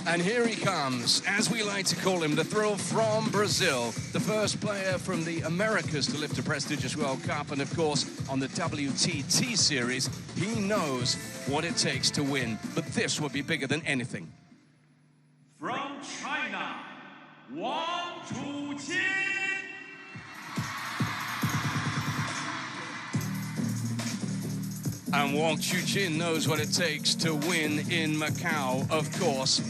And here he comes, as we like to call him, the thrill from Brazil, the first player from the Americas to lift a prestigious World Cup, and of course, on the WTT series, he knows what it takes to win, but this would be bigger than anything. From China, Wang Chuqin. And Wang Chuqin knows what it takes to win in Macau, of course.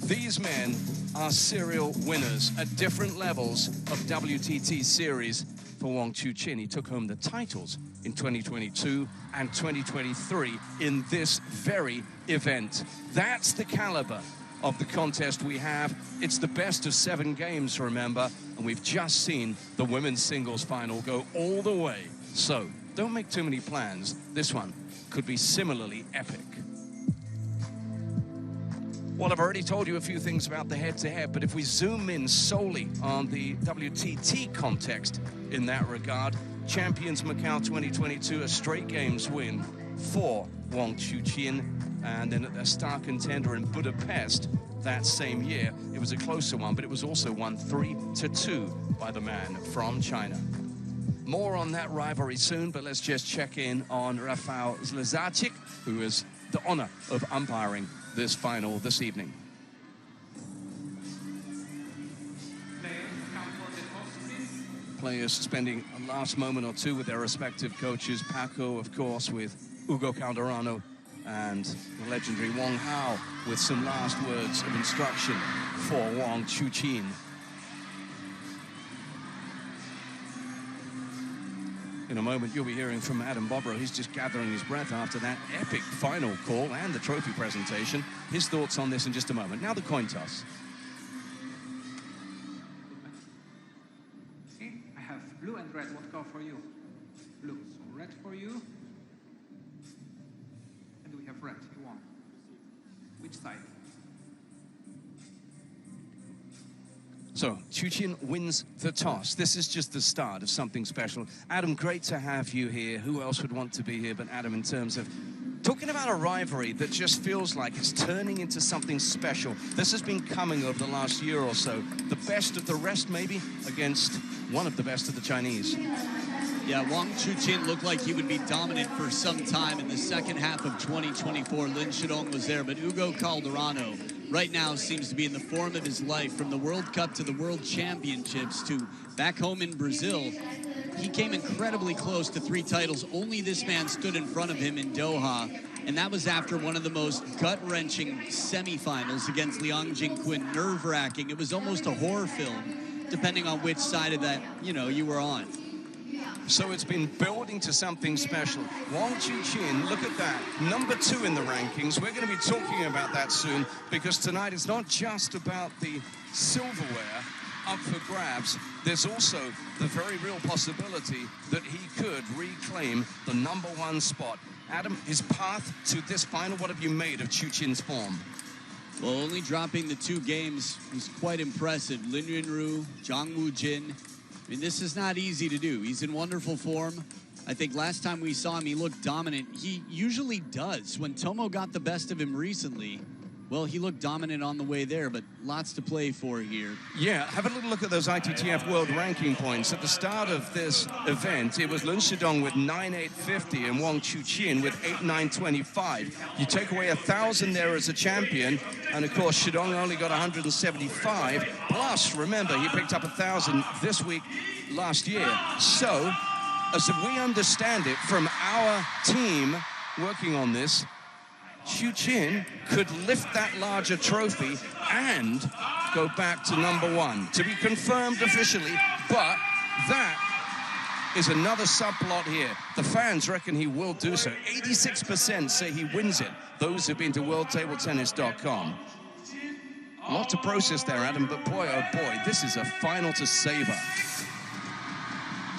These men are serial winners at different levels of WTT series. For Wang Chuqin, he took home the titles in 2022 and 2023 in this very event. That's the caliber of the contest we have. It's the best of 7 games, remember, and we've just seen the women's singles final go all the way. So don't make too many plans. This one could be similarly epic. Well, I've already told you a few things about the head-to-head, but if we zoom in solely on the WTT context in that regard, champions Macau 2022, a straight games win for Wang Chuqin, and then a star contender in Budapest that same year. It was a closer one, but it was also won 3-2 by the man from China. More on that rivalry soon, but let's just check in on Rafał Zlezacic, who has the honor of umpiring this final this evening. Players spending a last moment or two with their respective coaches. MACAO, of course, with Hugo Calderano, and the legendary Wang Hao with some last words of instruction for Wang Chuqin. In a moment, you'll be hearing from Adam Bobrow. He's just gathering his breath after that epic final call and the trophy presentation. His thoughts on this in just a moment. Now the coin toss. Okay, I have blue and red. What color for you? Blue. So red for you. And we have red. You want? Which side? So, Chuqin wins the toss. This is just the start of something special. Adam, great to have you here. Who else would want to be here but Adam, in terms of talking about a rivalry that just feels like it's turning into something special. This has been coming over the last year or so. The best of the rest, maybe, against one of the best of the Chinese. Yeah, Wang Chuqin looked like he would be dominant for some time in the second half of 2024. Lin Shidong was there, but Hugo Calderano right now seems to be in the form of his life. From the World Cup to the World Championships to back home in Brazil, he came incredibly close to 3 titles. Only this man stood in front of him in Doha, and that was after one of the most gut-wrenching semifinals against Liang Jingquin. Nerve-wracking. It was almost a horror film, depending on which side of that, you were on. So it's been building to something special. Wang Chuqin, look at that, #2 in the rankings. We're going to be talking about that soon, because tonight is not just about the silverware up for grabs. There's also the very real possibility that he could reclaim the #1 spot. Adam, his path to this final, what have you made of Chuqin's form? Well, only dropping the 2 games was quite impressive. Lin Yunru, Zhang Wujin. I mean, this is not easy to do. He's in wonderful form. I think last time we saw him, he looked dominant. He usually does. When Tomo got the best of him recently, well, he looked dominant on the way there, but lots to play for here. Yeah, have a little look at those ITTF World Ranking points. At the start of this event, it was Lin Shidong with 9,850 and Wang Chuqin with 8,925. You take away 1,000 there as a champion, and of course, Shidong only got 175. Plus, remember, he picked up 1,000 this week last year. So, as we understand it from our team working on this, Chuqin could lift that larger trophy and go back to #1. To be confirmed officially, but that is another subplot here. The fans reckon he will do so. 86% say he wins it. Those who've been to worldtabletennis.com. A lot to process there, Adam, but boy, oh boy, this is a final to savor.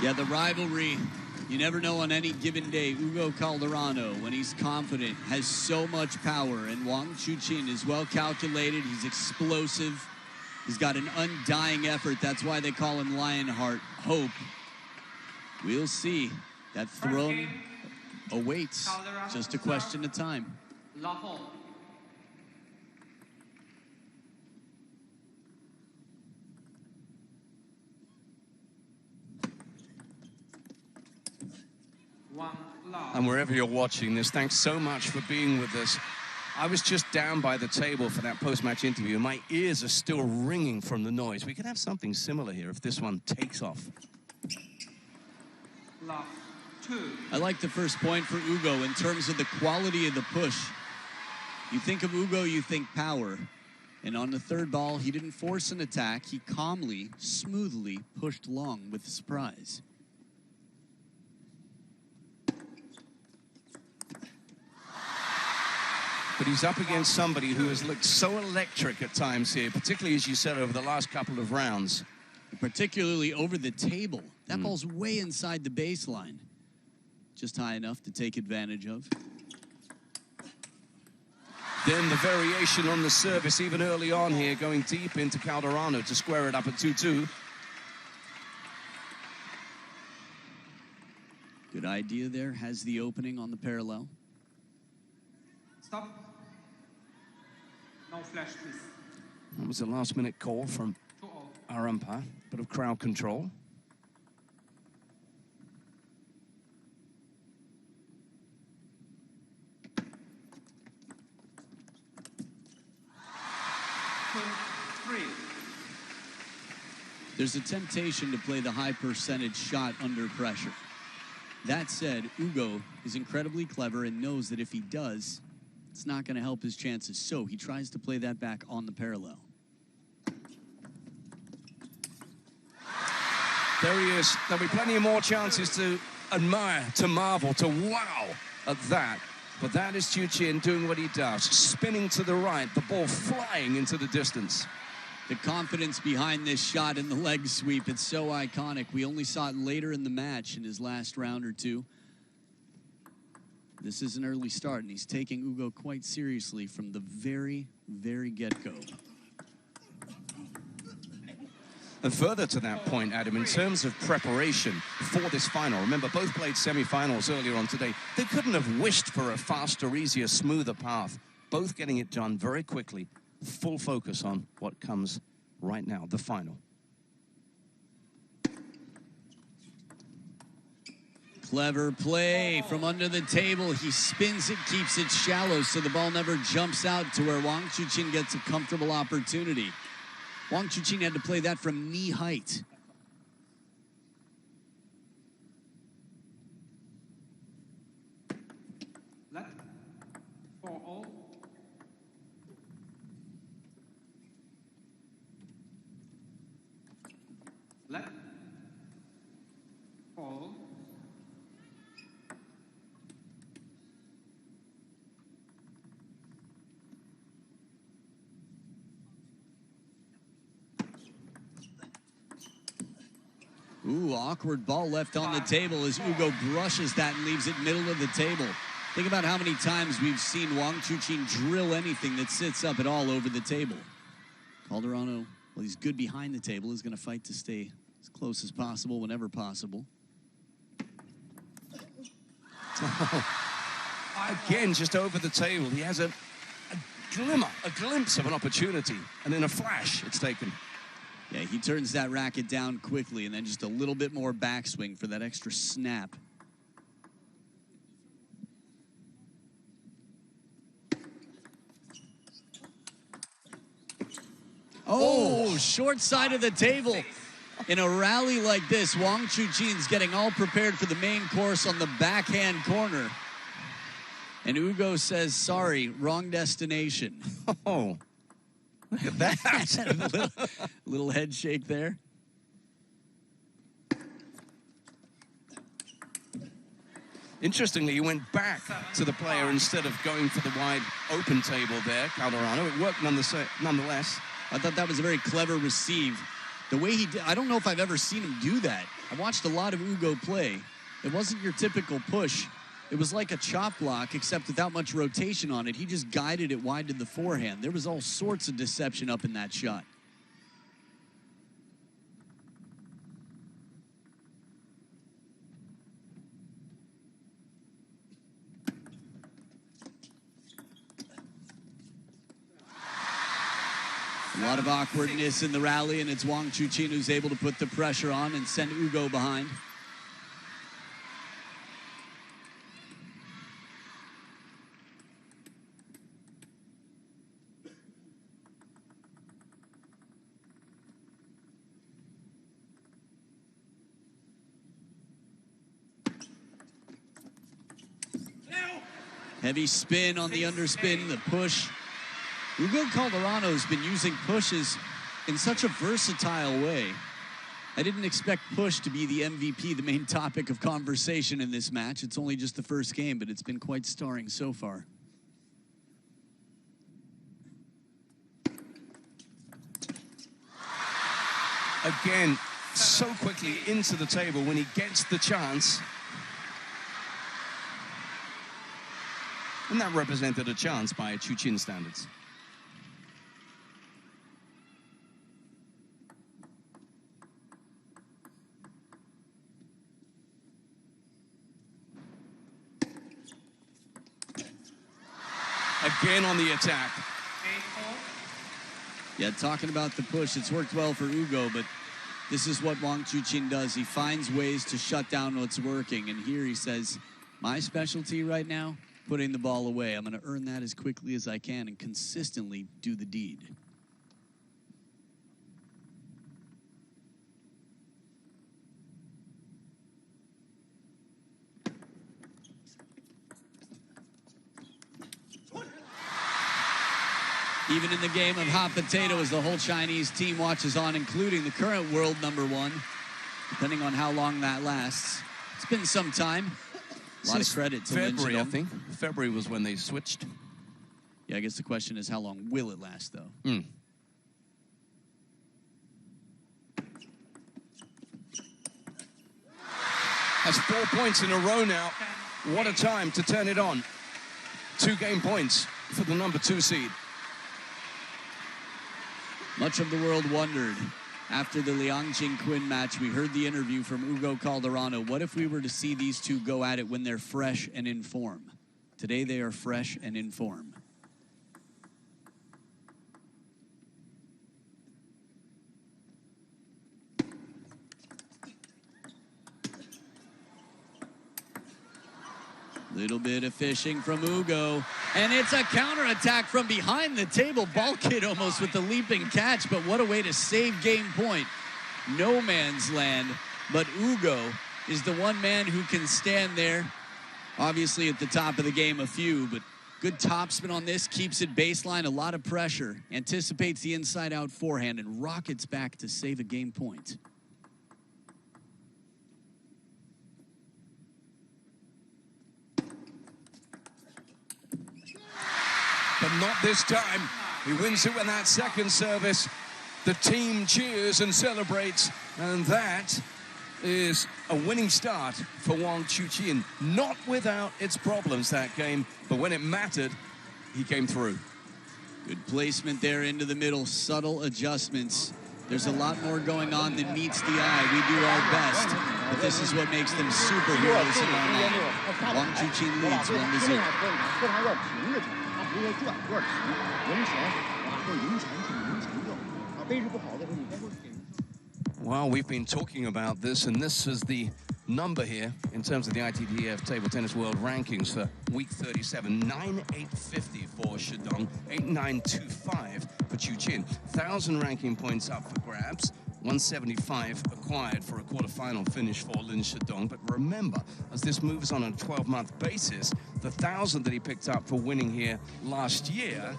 Yeah, the rivalry, you never know on any given day. Hugo Calderano, when he's confident, has so much power, and Wang Chuqin is well calculated. He's explosive. He's got an undying effort. That's why they call him Lionheart. Hope. We'll see. That throne awaits. Just a question of time. 1 love. And wherever you're watching this, thanks so much for being with us. I was just down by the table for that post-match interview, and my ears are still ringing from the noise. We could have something similar here if this one takes off. Love 2. I like the first point for Hugo in terms of the quality of the push. You think of Hugo, you think power. And on the third ball, he didn't force an attack. He calmly, smoothly pushed long with surprise. But he's up against somebody who has looked so electric at times here, particularly, as you said, over the last couple of rounds. Particularly over the table. That ball's way inside the baseline. Just high enough to take advantage of. Then the variation on the service, even early on here, going deep into Calderano to square it up at 2-2. Good idea there. Has the opening on the parallel. Stop. No flash, please. That was a last-minute call from 2-0. our umpire. Bit of crowd control. There's a temptation to play the high percentage shot under pressure. That said, Hugo is incredibly clever and knows that if he does, it's not going to help his chances. So he tries to play that back on the parallel. There he is. There'll be plenty of more chances to admire, to marvel, to wow at that. But that is Chuqin doing what he does, spinning to the right, the ball flying into the distance. The confidence behind this shot and the leg sweep, it's so iconic. We only saw it later in the match in his last round or two. This is an early start, and he's taking Hugo quite seriously from the very, very get-go. And further to that point, Adam, in terms of preparation for this final, remember, both played semi-finals earlier on today. They couldn't have wished for a faster, easier, smoother path. Both getting it done very quickly. Full focus on what comes right now, the final. Clever play from under the table. He spins it, keeps it shallow, so the ball never jumps out to where Wang Chuqin gets a comfortable opportunity. Wang Chuqin had to play that from knee height. Left. 4-0. Left. Fall. Ooh, awkward ball left on the table as Hugo brushes that and leaves it middle of the table. Think about how many times we've seen Wang Chuqin drill anything that sits up at all over the table. Calderano, well, he's good behind the table. He's going to fight to stay as close as possible whenever possible. Again, just over the table. He has a glimmer, a glimpse of an opportunity, and in a flash, it's taken. Yeah, he turns that racket down quickly, and then just a little bit more backswing for that extra snap. Oh, short side of the table. In a rally like this, Wang Chuqin's getting all prepared for the main course on the backhand corner. And Hugo says, sorry, wrong destination. Oh, look at that. little head shake there. Interestingly, he went back to the player instead of going for the wide open table there, Calderano. It worked nonetheless. I thought that was a very clever receive. The way he did, I don't know if I've ever seen him do that. I watched a lot of Hugo play. It wasn't your typical push. It was like a chop block, except without much rotation on it. He just guided it wide to the forehand. There was all sorts of deception up in that shot. A lot of awkwardness in the rally, and it's Wang Chuqin who's able to put the pressure on and send Hugo behind. Heavy spin on the underspin, the push. Hugo Calderano's been using pushes in such a versatile way. I didn't expect push to be the MVP, the main topic of conversation in this match. It's only just the first game, but it's been quite starring so far. Again, so quickly into the table when he gets the chance. And that represented a chance by Chuqin standards. Again on the attack. Yeah, talking about the push, it's worked well for Hugo, but this is what Wang Chuqin does. He finds ways to shut down what's working, and here he says, my specialty right now, putting the ball away. I'm going to earn that as quickly as I can and consistently do the deed. Even in the game of hot potato, as the whole Chinese team watches on, including the current world #1, depending on how long that lasts. It's been some time. A lot of credit to February, Lin I Shidong. think. February was when they switched. Yeah, I guess the question is, how long will it last, though? Has 4 points in a row now. What a time to turn it on. 2 game points for the #2 seed. Much of the world wondered. After the Liang Jingquin match, we heard the interview from Hugo Calderano. What if we were to see these two go at it when they're fresh and in form? Today they are fresh and in form. Little bit of fishing from Hugo. And it's a counterattack from behind the table. Ball kid almost with the leaping catch, but what a way to save game point. No man's land, but Hugo is the one man who can stand there. Obviously at the top of the game, a few, but good topspin on this, keeps it baseline, a lot of pressure. Anticipates the inside-out forehand and rockets back to save a game point. But not this time. He wins it with that second service. The team cheers and celebrates, and that is a winning start for Wang Chuqin. Not without its problems that game, but when it mattered, he came through. Good placement there into the middle, subtle adjustments. There's a lot more going on than meets the eye. We do our best, but this is what makes them superheroes in our mind. Wang Chuqin leads 1-0. Well, we've been talking about this, and this is the number here in terms of the ITTF Table Tennis World Rankings for week 37. 9,850 for Shidong, 8,925 for Chuqin. 1,000 ranking points up for grabs. 175 acquired for a quarterfinal finish for Lin Shidong. But remember, as this moves on a 12-month basis, the 1,000 that he picked up for winning here last year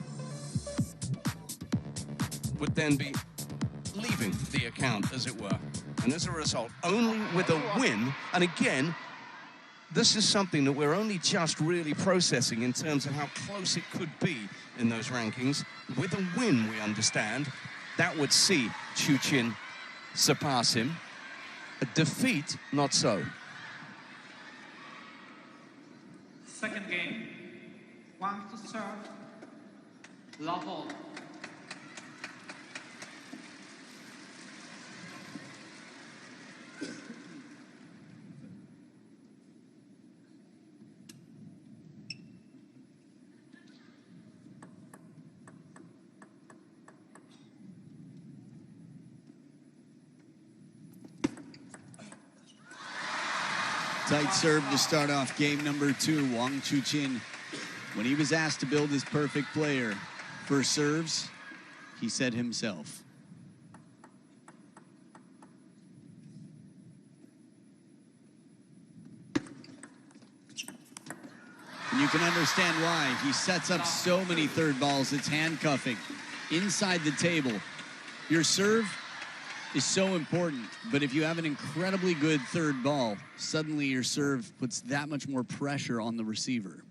would then be leaving the account, as it were. And as a result, only with a win, and again, this is something that we're only just really processing in terms of how close it could be in those rankings. With a win, we understand, that would see Chuqin surpass him. A defeat, not so. Second game, Wang to serve, love all. Tight serve to start off game #2. Wang Chuqin, when he was asked to build his perfect player for serves, he said himself. And you you can understand why. He sets up so many third balls. It's handcuffing inside the table. Your serve is so important, but if you have an incredibly good third ball, suddenly your serve puts that much more pressure on the receiver.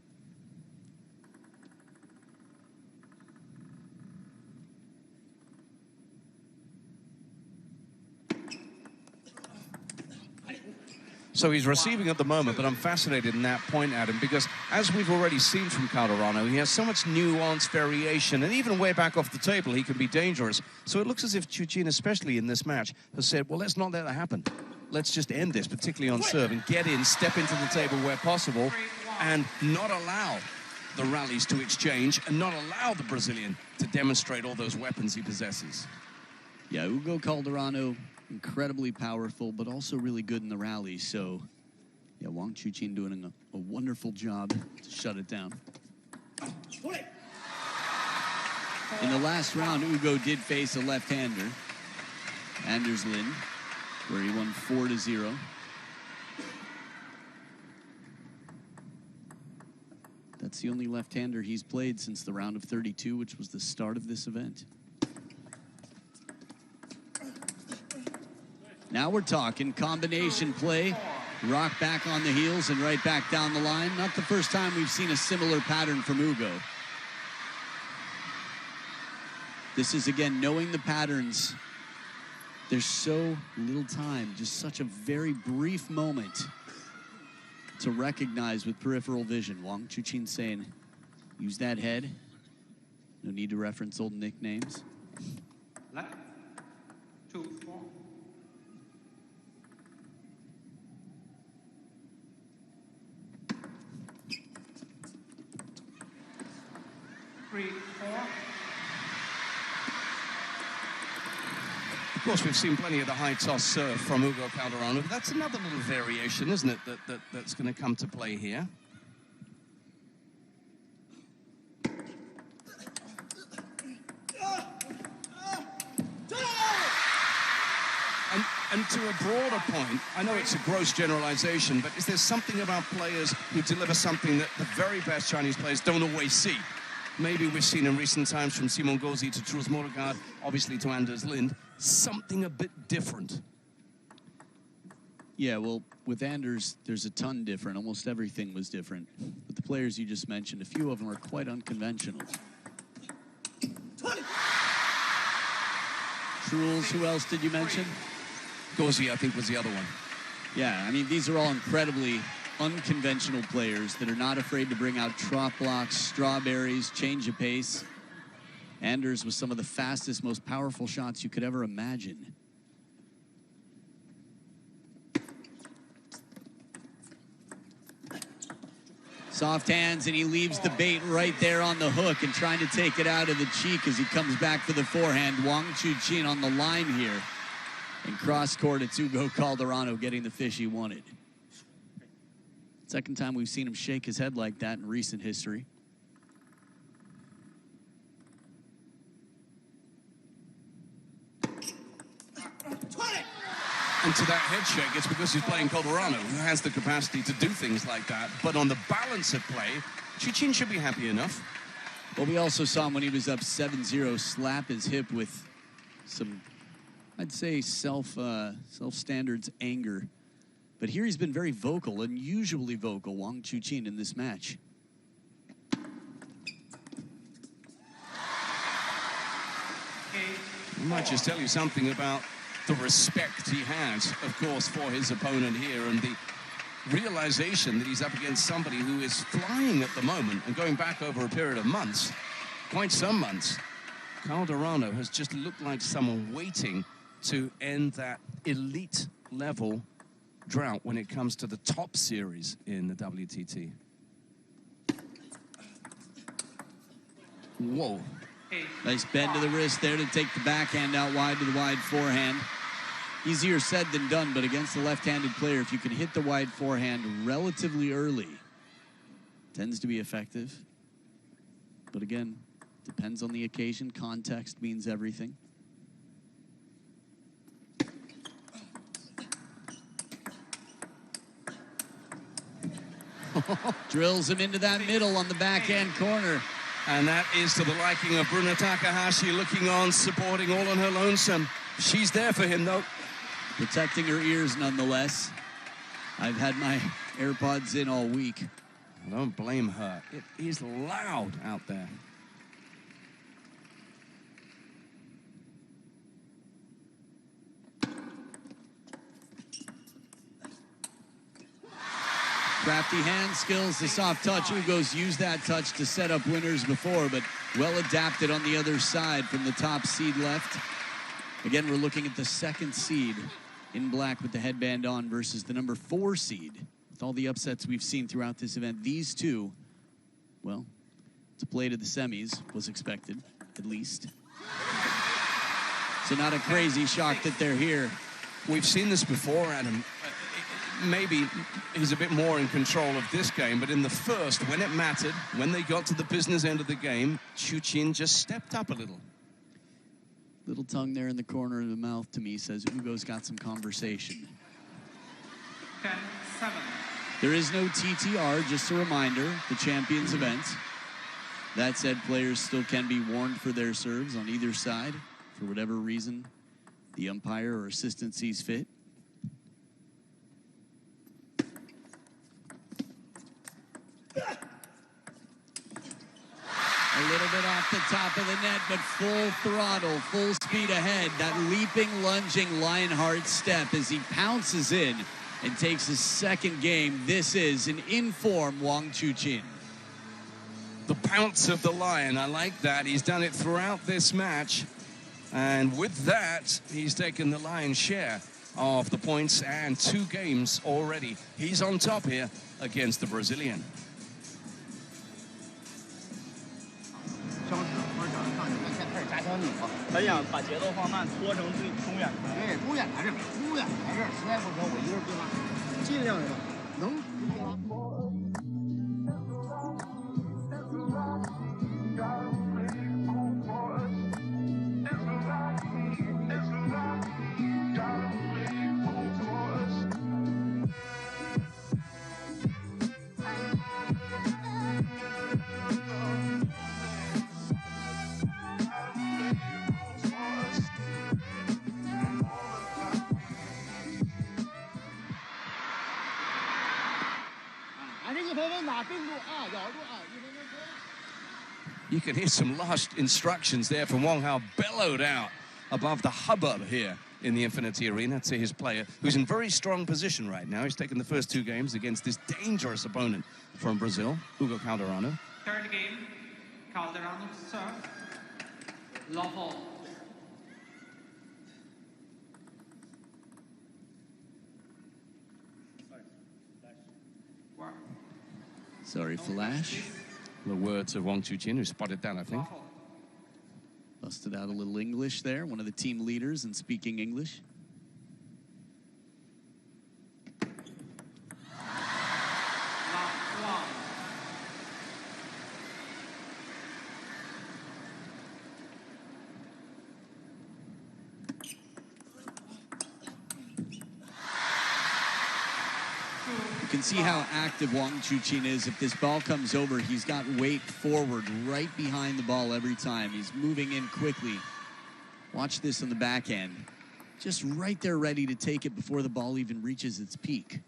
So he's receiving at the moment, but I'm fascinated in that point, Adam, because as we've already seen from Calderano, he has so much nuance, variation, and even way back off the table, he can be dangerous. So it looks as if Chuqin, especially in this match, has said, well, let's not let that happen. Let's just end this, particularly on serve, and get in, step into the table where possible, and not allow the rallies to exchange, and not allow the Brazilian to demonstrate all those weapons he possesses. Yeah, Hugo Calderano, incredibly powerful, but also really good in the rally. So, yeah, Wang Chuqin doing a wonderful job to shut it down. In the last round, Hugo did face a left-hander, Anders Lind, where he won 4-0. That's the only left-hander he's played since the round of 32, which was the start of this event. Now we're talking combination play, rock back on the heels and right back down the line. Not the first time we've seen a similar pattern from Hugo. This is, again, knowing the patterns. There's so little time, just such a very brief moment to recognize with peripheral vision. Wang Chuqin saying, use that head. No need to reference old nicknames. Left, 2, 4. 3, 4. Of course, we've seen plenty of the high toss serve from Hugo Calderano. That's another little variation, isn't it, that's going to come to play here. And to a broader point, I know it's a gross generalization, but is there something about players who deliver something that the very best Chinese players don't always see? Maybe we've seen in recent times from Simon Gauzy to Truls Mordegaard, obviously to Anders Lind, something a bit different. Yeah, well, with Anders, there's a ton different. Almost everything was different. But the players you just mentioned, a few of them are quite unconventional. Truls, who else did you mention? Gauzy, I think, was the other one. Yeah, I mean, these are all incredibly unconventional players that are not afraid to bring out trot blocks, strawberries, change of pace. Anders with some of the fastest, most powerful shots you could ever imagine. Soft hands, and he leaves the bait right there on the hook and trying to take it out of the cheek as he comes back for the forehand. Wang Chuqin on the line here. And cross court, it's Hugo Calderano getting the fish he wanted. Second time we've seen him shake his head like that in recent history. And to that head shake, it's because he's playing Calderano, who has the capacity to do things like that. But on the balance of play, Chuqin should be happy enough. Well, we also saw him when he was up 7-0 slap his hip with some, I'd say, self-standards anger. But here he's been very vocal, unusually vocal, Wang Chuqin, in this match. He might just tell you something about the respect he has, of course, for his opponent here, and the realization that he's up against somebody who is flying at the moment and going back over a period of months, quite some months. Calderano has just looked like someone waiting to end that elite level drought when it comes to the top series in the WTT. Whoa. Nice bend to the wrist there to take the backhand out wide to the wide forehand. Easier said than done, but against a left-handed player, if you can hit the wide forehand relatively early, tends to be effective. But again, depends on the occasion. Context means everything. Drills him into that middle on the backhand corner. And that is to the liking of Bruna Takahashi, looking on, supporting all on her lonesome. She's there for him, though. Protecting her ears, nonetheless. I've had my AirPods in all week. I don't blame her. It is loud out there. Crafty hand skills, the soft touch. Hugo's used that touch to set up winners before, but well adapted on the other side from the top seed left. Again, we're looking at the second seed in black with the headband on versus the number 4 seed. With all the upsets we've seen throughout this event, these two, well, to play to the semis was expected, at least. So not a crazy shock that they're here. We've seen this before, Adam. Maybe he's a bit more in control of this game, but in the first, when it mattered, when they got to the business end of the game, Chuqin just stepped up a little. Little tongue there in the corner of the mouth to me says Hugo's got some conversation. 10-7. There is no TTR, just a reminder, the Champions event. That said, players still can be warned for their serves on either side, for whatever reason the umpire or assistant sees fit. A little bit off the top of the net, but full throttle, full speed ahead. That leaping, lunging Lionheart step as he pounces in and takes his second game. This is an in-form Wang Chuqin. The pounce of the Lion, I like that. He's done it throughout this match. And with that, he's taken the lion's share of the points and 2 games already. He's on top here against the Brazilian. 他想把节奏放慢，拖成最中远的。对，中远来这，中远来这，实在不行我一个人对拉，尽量的能对拉。You can hear some last instructions there from Wang Hao bellowed out above the hubbub here in the Infinity Arena to his player, who's in very strong position right now. He's taken the first 2 games against this dangerous opponent from Brazil, Hugo Calderano. Third game, Calderano serve. Lawful. Sorry, Flash. The words of Wang Chuqin, who spotted that, I think. Busted out a little English there, one of the team leaders in speaking English. You can see how active Wang Chuqin is. If this ball comes over, he's got weight forward right behind the ball every time. He's moving in quickly. Watch this on the backhand. Just right there ready to take it before the ball even reaches its peak.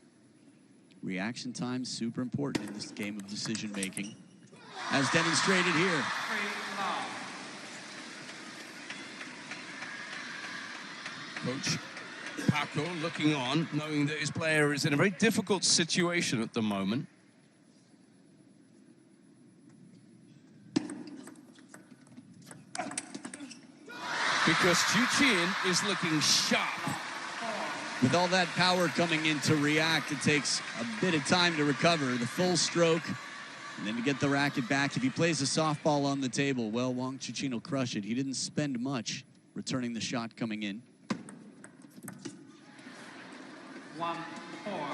Reaction time, super important in this game of decision making, as demonstrated here. Coach Paco looking on, knowing that his player is in a very difficult situation at the moment. Because Chuqin is looking sharp. With all that power coming in to react, it takes a bit of time to recover. The full stroke, and then to get the racket back. If he plays a softball on the table, well, Wang Chuqin will crush it. He didn't spend much returning the shot coming in. 1-4.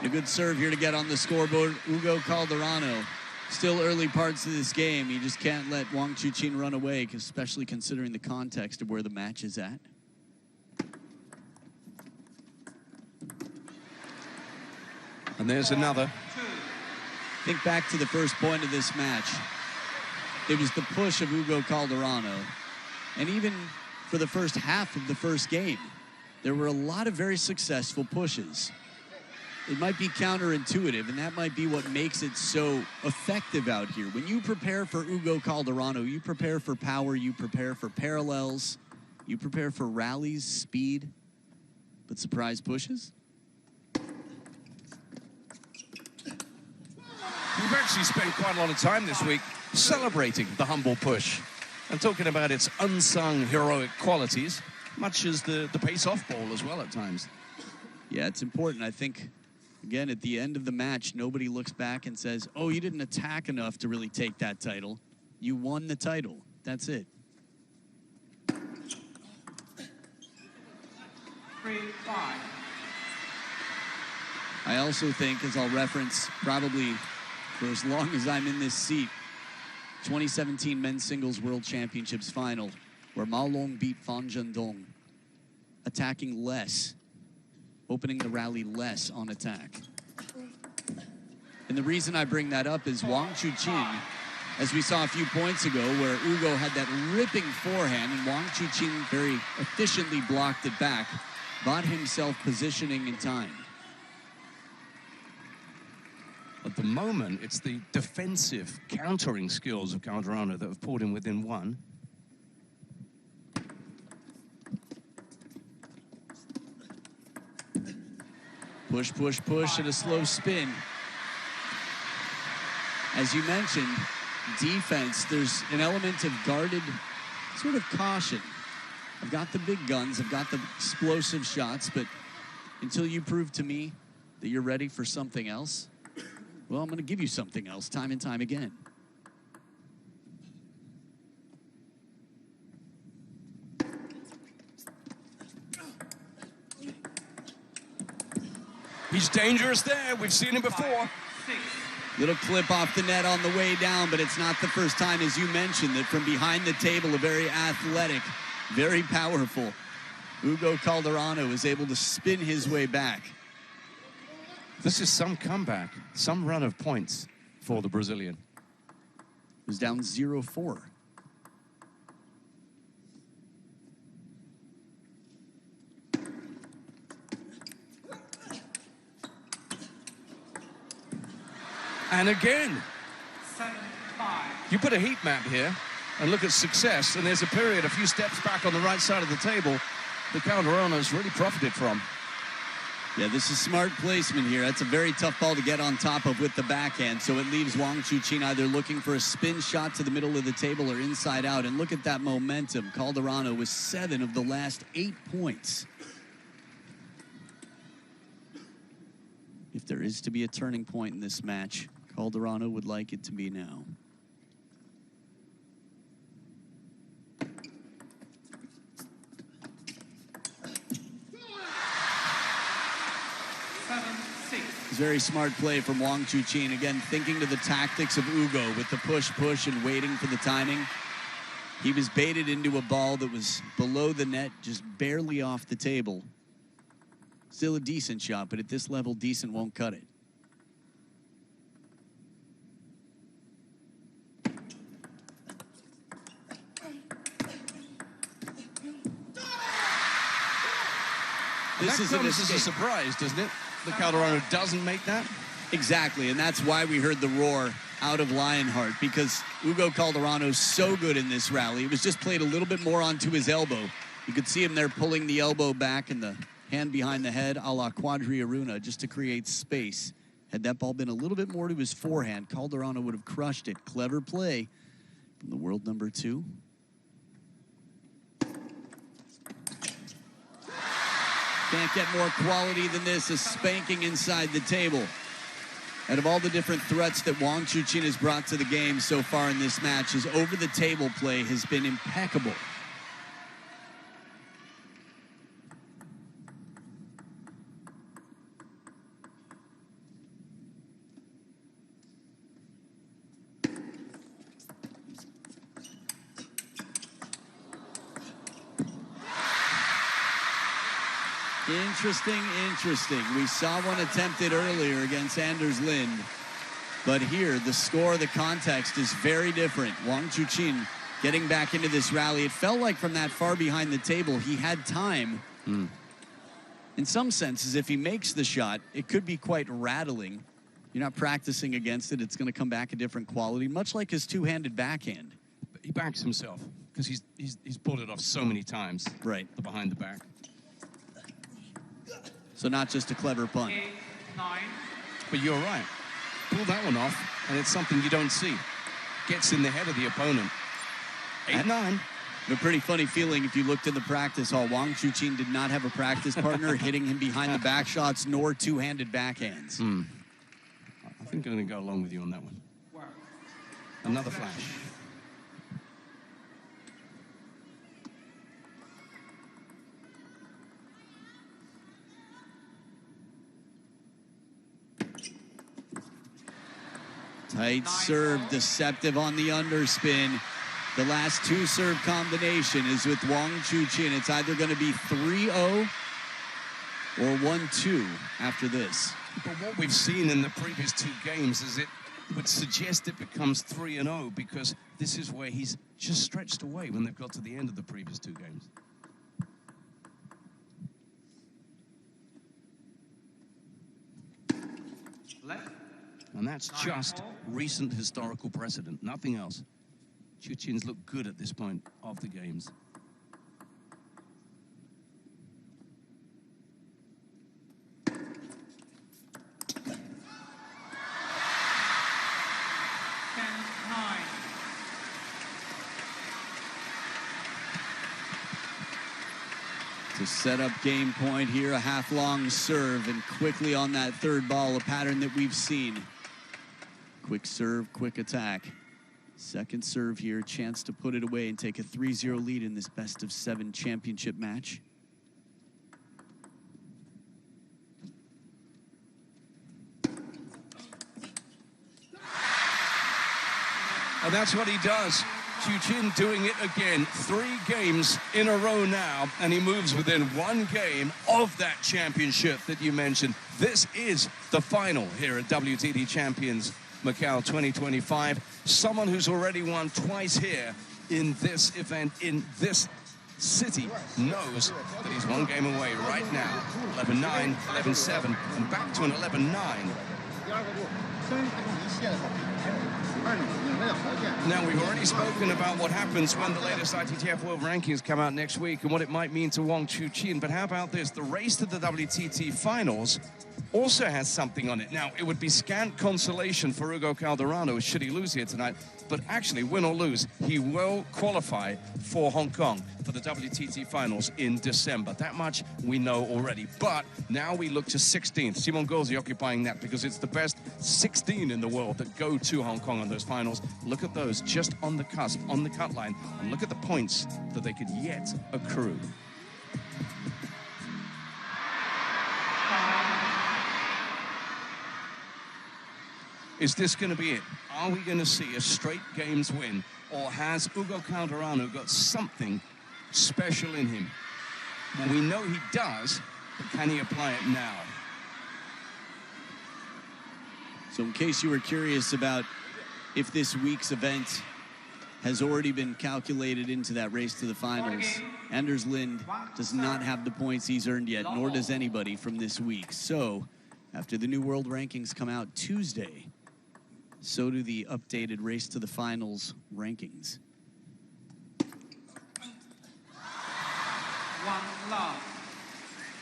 A good serve here to get on the scoreboard. Hugo Calderano. Still early parts of this game. You just can't let Wang Chuqin run away, especially considering the context of where the match is at. And there's another. Think back to the first point of this match. It was the push of Hugo Calderano. And even for the first half of the first game, there were a lot of very successful pushes. It might be counterintuitive, and that might be what makes it so effective out here. When you prepare for Hugo Calderano, you prepare for power, you prepare for parallels, you prepare for rallies, speed, but surprise pushes? We've actually spent quite a lot of time this week celebrating the humble push and talking about its unsung heroic qualities, much as the pace-off ball as well at times. Yeah, it's important. I think, again, at the end of the match, nobody looks back and says, oh, you didn't attack enough to really take that title. You won the title. That's it. 3-5. I also think, as I'll reference probably for as long as I'm in this seat, 2017 Men's Singles World Championships final, where Mao Long beat Fan Zhendong, attacking less, opening the rally less on attack. And the reason I bring that up is Wang Chuqin, as we saw a few points ago, where Hugo had that ripping forehand and Wang Chuqin very efficiently blocked it back, bought himself positioning in time. At the moment, it's the defensive countering skills of Calderano that have pulled him within one. Push, push, push, and a slow spin. As you mentioned, defense, there's an element of guarded sort of caution. I've got the big guns, I've got the explosive shots, but until you prove to me that you're ready for something else, well, I'm going to give you something else time and time again. He's dangerous there. We've seen him before. Little clip off the net on the way down, but it's not the first time, as you mentioned, that from behind the table, a very athletic, very powerful Hugo Calderano is able to spin his way back. This is some comeback, some run of points for the Brazilian. It was down 0-4. And again, 7-5. you put a heat map here and look at success, and there's a period a few steps back on the right side of the table that Calderano's really profited from. Yeah, this is smart placement here. That's a very tough ball to get on top of with the backhand, so it leaves Wang Chuqin either looking for a spin shot to the middle of the table or inside out. And look at that momentum. Calderano with 7 of the last 8 points. If there is to be a turning point in this match, Calderano would like it to be now. Very smart play from Wang Chuqin. Again, thinking to the tactics of Hugo with the push, push, and waiting for the timing. He was baited into a ball that was below the net, just barely off the table. Still a decent shot, but at this level, decent won't cut it. This is a surprise, doesn't it? The Calderano doesn't make that? Exactly, and that's why we heard the roar out of Lionheart, because Hugo Calderano's so good in this rally. It was just played a little bit more onto his elbow. You could see him there pulling the elbow back and the hand behind the head a la Quadriaruna just to create space. Had that ball been a little bit more to his forehand, Calderano would have crushed it. Clever play from the world number 2. Can't get more quality than this, a spanking inside the table. Out of all the different threats that Wang Chuqin has brought to the game so far in this match, his over-the-table play has been impeccable. Interesting. We saw one attempted earlier against Anders Lind. But here, the score, the context is very different. Wang Chuqin getting back into this rally. It felt like from that far behind the table, he had time. In some senses, if he makes the shot, it could be quite rattling. You're not practicing against it. It's going to come back a different quality, much like his two-handed backhand. He backs himself because he's pulled it off so many times. Right. The behind the back. So not just a clever punt. 8-9. But you're right. Pull that one off, and it's something you don't see. Gets in the head of the opponent. 8-9. A pretty funny feeling if you looked in the practice hall. Wang Chuqin did not have a practice partner hitting him behind the back shots, nor two-handed backhands. I think I'm going to go along with you on that one. Another flash. Tight serve, deceptive on the underspin. The last two serve combination is with Wang Chuqin. It's either going to be 3-0 or 1-2 after this. But what we've seen in the previous two games is it would suggest it becomes 3-0 because this is where he's just stretched away when they've got to the end of the previous two games. Left. And that's just recent historical precedent, nothing else. Chuqin's looked good at this point of the games. To set up game point here, a half-long serve, and quickly on that third ball, a pattern that we've seen. Quick serve, quick attack. Second serve here, chance to put it away and take a 3-0 lead in this best-of-7 championship match. And that's what he does. Chuqin doing it again. 3 games in a row now, and he moves within 1 game of that championship that you mentioned. This is the final here at WTT Champions Macau 2025. Someone who's already won twice here in this event, in this city, knows that he's 1 game away right now. 11-9, 11-7, and back to an 11-9. Now, we've already spoken about what happens when the latest ITTF World Rankings come out next week and what it might mean to Wang Chuqin. But how about this? The race to the WTT Finals also has something on it. Now, it would be scant consolation for Hugo Calderano should he lose here tonight. But actually, win or lose, he will qualify for Hong Kong for the WTT Finals in December. That much we know already. But now we look to 16th. Simon Gauzy occupying that because it's the best 16 in the world that go to Hong Kong on those finals. Look at those just on the cusp, on the cut line, and look at the points that they could yet accrue. Is this going to be it? Are we going to see a straight games win? Or has Hugo Calderano got something special in him? Well, we know he does, but can he apply it now? So in case you were curious about if this week's event has already been calculated into that race to the finals, Anders Lind does not have the points he's earned yet, nor does anybody from this week. So after the new world rankings come out Tuesday, so do the updated race to the finals rankings. 1 love.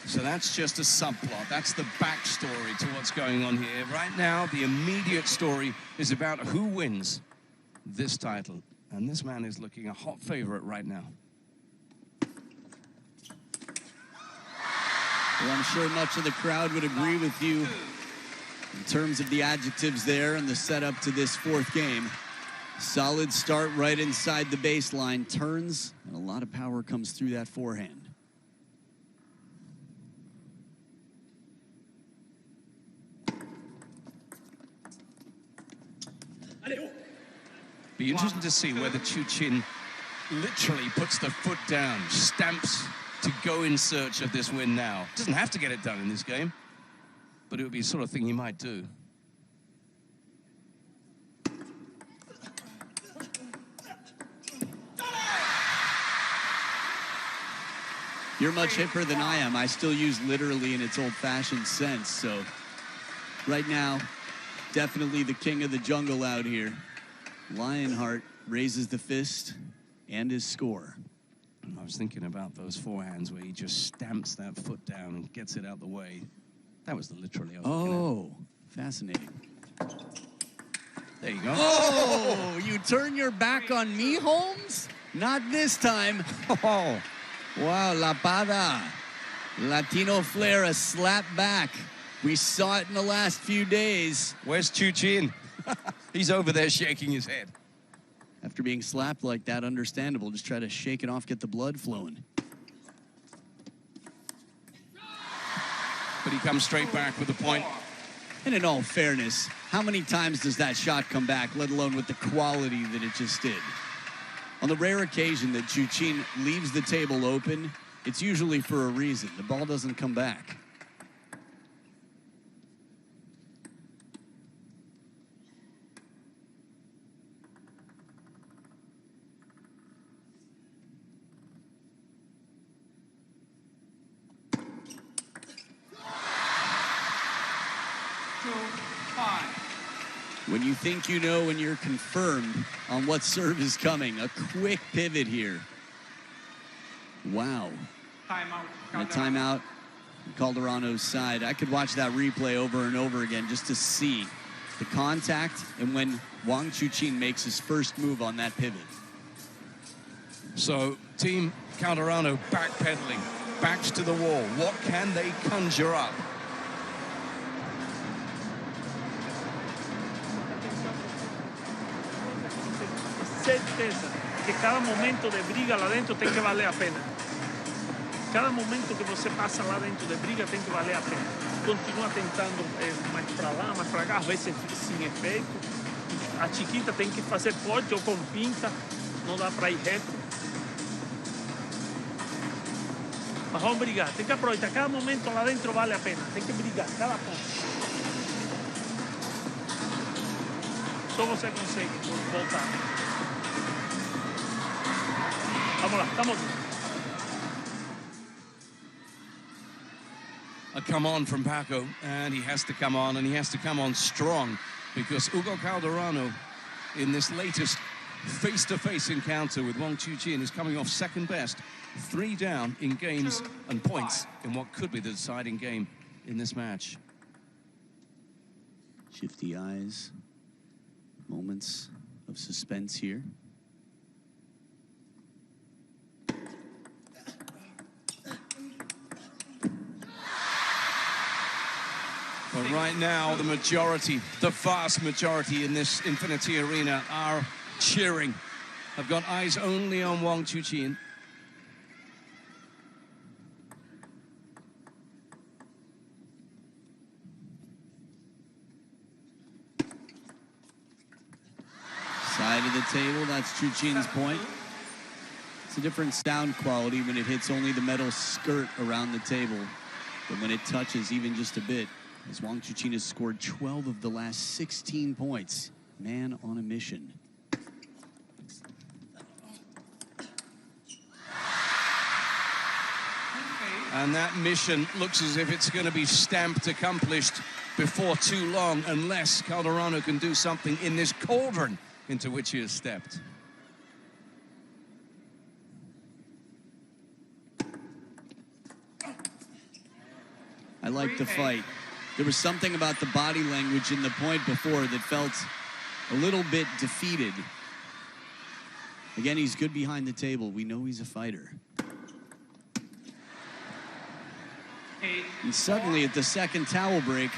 So that's just a subplot. That's the backstory to what's going on here. Right now, the immediate story is about who wins this title. And this man is looking a hot favorite right now. Well, I'm sure much of the crowd would agree with you in terms of the adjectives there and the setup to this 4th game. Solid start right inside the baseline, turns, and a lot of power comes through that forehand. Be interesting to see whether Chuqin literally puts the foot down, stamps to go in search of this win now. Doesn't have to get it done in this game, but it would be the sort of thing he might do. You're much hipper than I am. I still use literally in its old-fashioned sense. So right now, definitely the king of the jungle out here. Lionheart raises the fist and his score. I was thinking about those forehands where he just stamps that foot down and gets it out the way. That was literally. Oh, fascinating. There you go. Oh, you turn your back on me, Holmes? Not this time. Oh, wow, La Pada. Latino flair, a slap back. We saw it in the last few days. where's Chuqin? He's over there shaking his head. After being slapped like that, understandable. Just try to shake it off, get the blood flowing. But he comes straight back with the point. And in all fairness, how many times does that shot come back, let alone with the quality that it just did? On the rare occasion that Chuqin leaves the table open, it's usually for a reason. The ball doesn't come back. When you think you know and you're confirmed on what serve is coming, a quick pivot here. Wow. Timeout. And a timeout on Calderano's side. I could watch that replay over and over again just to see the contact and when Wang Chuqin makes his first move on that pivot. So, Team Calderano backpedaling, backs to the wall. What can they conjure up? Certeza que cada momento de briga lá dentro tem que valer a pena. Cada momento que você passa lá dentro de briga tem que valer a pena. Continua tentando mais para lá, mais para cá, às vezes sem efeito. A chiquita tem que fazer corte ou com pinta, não dá para ir reto. Mas vamos brigar, tem que aproveitar. Cada momento lá dentro vale a pena, tem que brigar, cada ponto. Só você consegue voltar. Vamos lá, estamos. A come on from Paco, and he has to come on, and he has to come on strong, because Hugo Calderano, in this latest face-to-face encounter with Wang Chuqin, is coming off second best, 3 down in games and points in what could be the deciding game in this match. Shifty eyes, moments of suspense here. But right now, the majority, the vast majority in this Infinity Arena are cheering. Have got eyes only on Wang Chuqin. Side of the table, that's Chuqin's point. It's a different sound quality when it hits only the metal skirt around the table. But when it touches even just a bit, as Wang Chuqin has scored 12 of the last 16 points. Man on a mission. And that mission looks as if it's going to be stamped accomplished before too long, unless Calderano can do something in this cauldron into which he has stepped. I like the fight. There was something about the body language in the point before that felt a little bit defeated. Again, he's good behind the table. We know he's a fighter. And suddenly at the second towel break,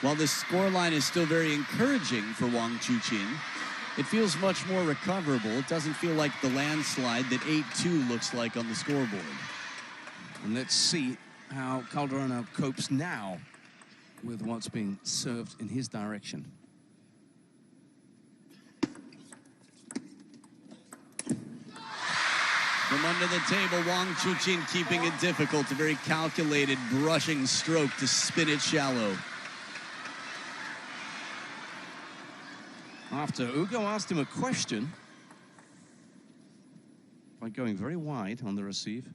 while the scoreline is still very encouraging for Wang Chuqin, it feels much more recoverable. It doesn't feel like the landslide that 8-2 looks like on the scoreboard. And let's see how Calderano copes now with what's being served in his direction. From under the table, Wang Chuqin keeping it difficult, a very calculated brushing stroke to spin it shallow. After Hugo asked him a question by going very wide on the receive.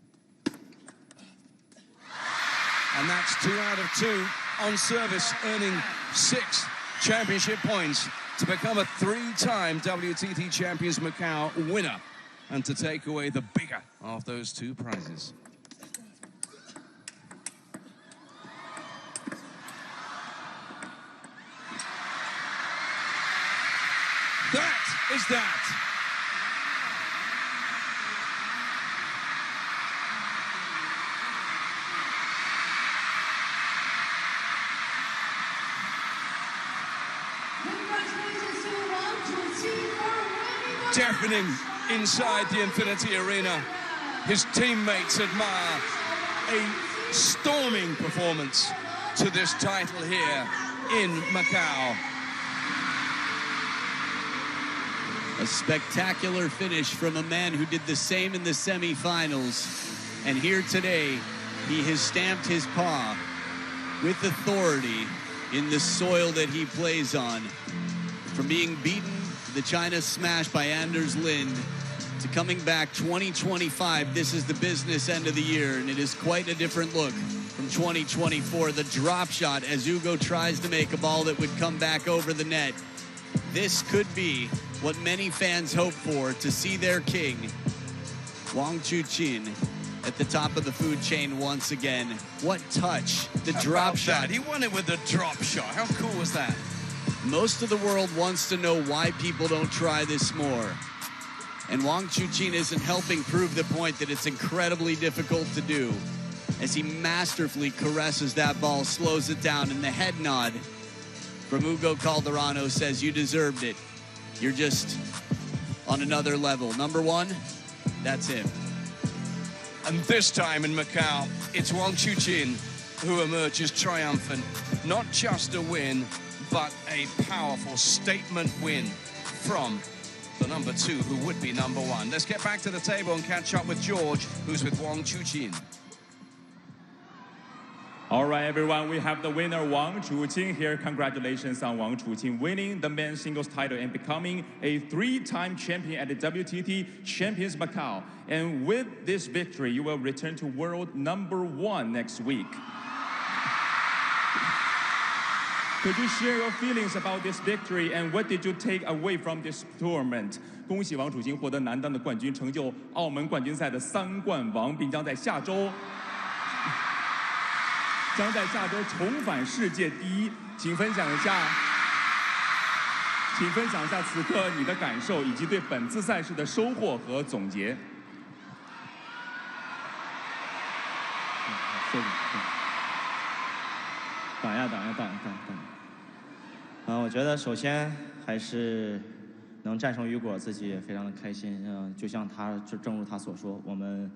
And that's 2 out of 2 on service, earning 6 championship points to become a 3-time WTT Champions Macau winner and to take away the bigger of those 2 prizes. That is that. Deafening inside the Infinity Arena. His teammates admire a storming performance to this title here in Macau. A spectacular finish from a man who did the same in the semifinals. And here today, he has stamped his paw with authority in the soil that he plays on. From being beaten the China smash by Anders Lind to coming back 2025, this is the business end of the year, and it is quite a different look from 2024. The drop shot as Hugo tries to make a ball that would come back over the net. This could be what many fans hope for, to see their king, Wang Chuqin, at the top of the food chain once again. What touch, the drop shot. He won it with the drop shot. How cool was that? Most of the world wants to know why people don't try this more. And Wang Chuqin isn't helping prove the point that it's incredibly difficult to do, as he masterfully caresses that ball, slows it down, and the head nod from Hugo Calderano says, you deserved it. You're just on another level. Number 1, that's him. And this time in Macau, it's Wang Chuqin who emerges triumphant. Not just a win, but a powerful statement win from the number 2, who would be number 1. Let's get back to the table and catch up with George, who's with Wang Chuqin. All right, everyone, we have the winner, Wang Chuqin here. Congratulations on Wang Chuqin winning the men's singles title and becoming a 3-time champion at the WTT Champions Macau. And with this victory, you will return to world number 1 next week. Could you share your feelings about this victory and what did you take away from this tournament? 恭喜王楚钦获得男单的冠军，成就澳门冠军赛的3冠王，并将在下周重返世界第一。请分享一下此刻你的感受，以及对本次赛事的收获和总结。等一下。我觉得首先还是能战胜雨果，自己也非常的开心。就像正如他所说，我们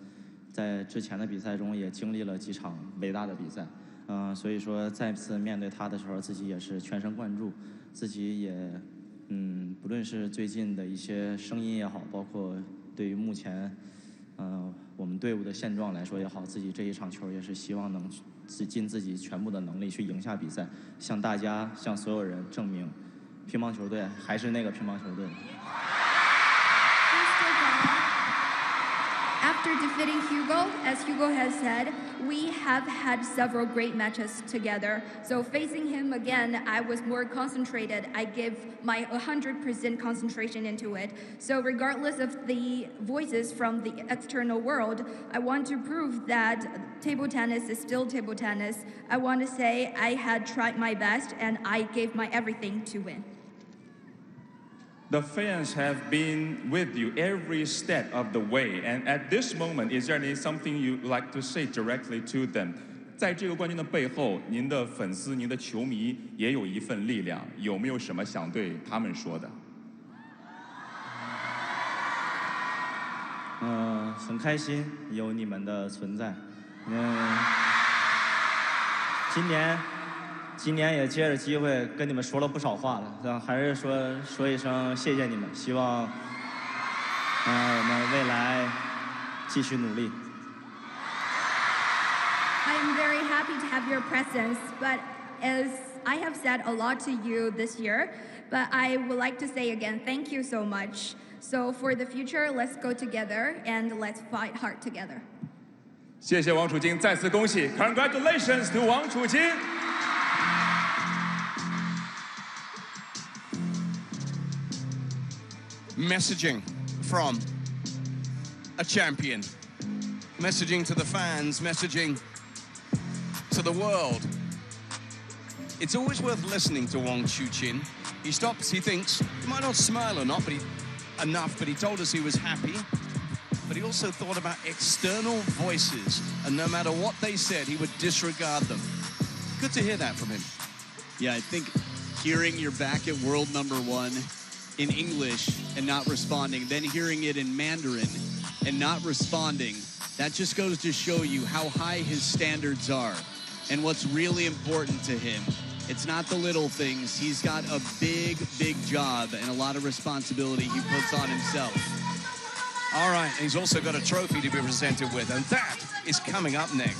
在之前的比赛中也经历了几场伟大的比赛。所以说再次面对他的时候，自己也是全神贯注，自己也不论是最近的一些声音也好，包括对于目前我们队伍的现状来说也好，自己这一场球也是希望能尽自己全部的能力去赢下比赛，向大家向所有人证明，乒乓球队还是那个乒乓球队。After defeating Hugo, as Hugo has said, we have had several great matches together. So facing him again, I was more concentrated. I give my 100% concentration into it. So regardless of the voices from the external world, I want to prove that table tennis is still table tennis. I want to say I had tried my best and I gave my everything to win. The fans have been with you every step of the way, and at this moment, is there something you'd like to say directly to them? 在这个冠军的背后，您的粉丝、您的球迷也有一份力量，有没有什么想对他们说的？很开心有你们的存在。今年也借着机会跟你们说了不少话了，还是说一声谢谢你们，希望我们未来继续努力。I am very happy to have your presence, but as I have said a lot to you this year, but I would like to say again, thank you so much. So for the future, let's go together and let's fight hard together. 谢谢王楚钦，再次恭喜 ，Congratulations to 王楚钦。Messaging from a champion. Messaging to the fans, messaging to the world. It's always worth listening to Wang Chuqin. He stops, he thinks, he might not smile or not, but he told us he was happy. But he also thought about external voices, and no matter what they said, he would disregard them. Good to hear that from him. Yeah, I think hearing you're back at world #1 in English and not responding, then hearing it in Mandarin and not responding, that just goes to show you how high his standards are and what's really important to him. It's not the little things. He's got a big, big job and a lot of responsibility he puts on himself. All right, he's also got a trophy to be presented with, and that is coming up next.